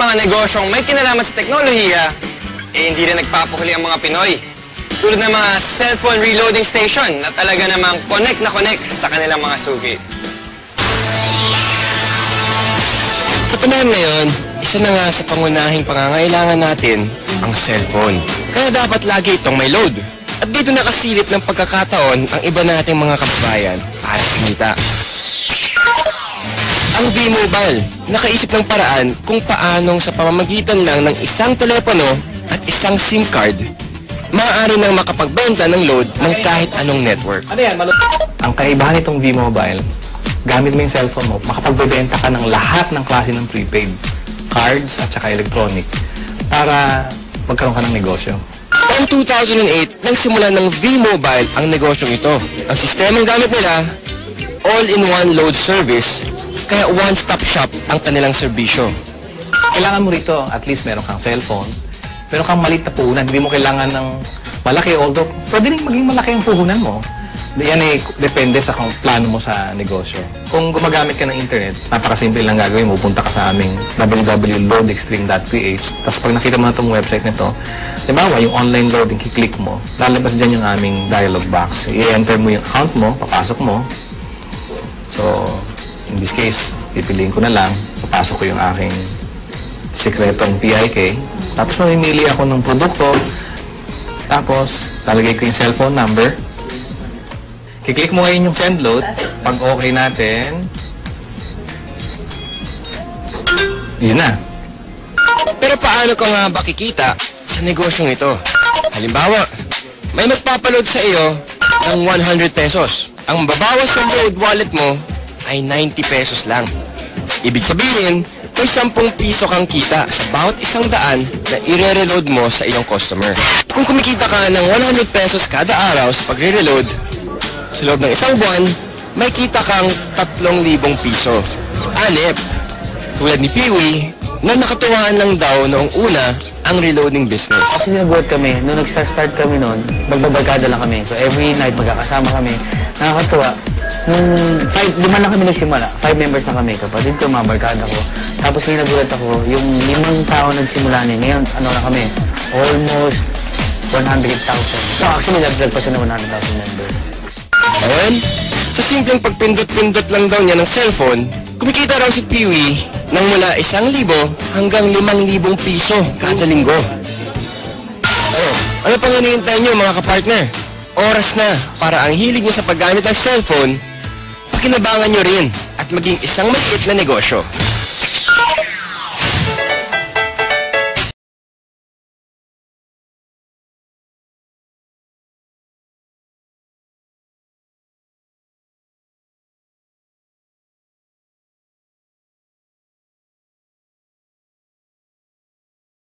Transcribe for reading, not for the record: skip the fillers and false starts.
mga negosyong may kinalaman sa teknolohiya, hindi rin nagpapahuli ang mga Pinoy. Tulad ng mga cellphone reloading station na talaga namang connect na connect sa kanilang mga suki. Sa panahon ngayon, isa na nga sa pangunahing pangangailangan natin ang cellphone. Kaya dapat lagi itong may load. At dito nakasilip ng pagkakataon ang iba nating mga kababayan para kumita. Ang V-Mobile, nakaisip ng paraan kung paanong sa pamamagitan lang ng isang telepono at isang SIM card, maaari nang makapagbenta ng load ng kahit anong network. Ano yan? Ang kaibahan nitong V-Mobile, gamit mo yung cellphone mo, makapagbebenta ka ng lahat ng klase ng prepaid, cards at saka electronic, para magkaroon ka ng negosyo. Taong 2008, nagsimula ng V-Mobile ang negosyong ito. Ang sistemang gamit nila, all-in-one load service, kaya one-stop shop ang kanilang serbisyo. Kailangan mo rito, at least meron kang cellphone, meron kang maliit na puhunan, hindi mo kailangan ng malaki, although pwede rin maging malaki ang puhunan mo. Yan ay depende sa plano mo sa negosyo. Kung gumagamit ka ng internet, napakasimple lang gagawin mo. Punta ka sa aming www.loadextreme.ph. Tapos pag nakita mo na itong website nito, diba, yung online loading, kiklik mo, lalabas dyan yung aming dialog box. I-enter mo yung account mo, papasok mo. So, in this case, pipiliin ko na lang, papasok ko yung aking sikretong PIK. Tapos mamimili ako ng produkto. Tapos, lalagay ko yung cellphone number. Kiklik mo ngayon yung send load. Pag okay natin, yun na. Pero paano ka nga ba kikita sa negosyong ito? Halimbawa, may magpapaload sa iyo ng 100 pesos. Ang babawas sa load wallet mo ay 90 pesos lang. Ibig sabihin, may 10 piso kang kita sa bawat 100 na i-reload mo sa iyong customer. Kung kumikita ka ng 100 pesos kada araw sa pagre-reload, sa loob ng isang buwan, may kita kang 3,000 piso. Anip, tulad ni Peewee, na nakatuwaan lang daw noong una ang reloading business. Kasi nagulat kami, nung nag-start kami noon, magbabarkada lang kami. So every night magkakasama kami. Nakakatuwa. Nung 5 lang kami nagsimula. 5 members na kami. Kapatid ko, mga barkada ko. Tapos ngayon nagulat ako, yung 5 tao nagsimula niya. Ngayon, ano na kami? Almost 100,000. So actually, nag-drag pa siya ng 100,000 members. Ngayon, sa simpleng pagpindot-pindot lang daw niya ng cellphone, kumikita raw si Peewee ng mula 1,000 hanggang 5,000 piso kada linggo. Ano pang hinihintay niyo mga kapartner? Oras na para ang hilig niyo sa paggamit ng cellphone, pakinabangan niyo rin at maging isang maliit na negosyo.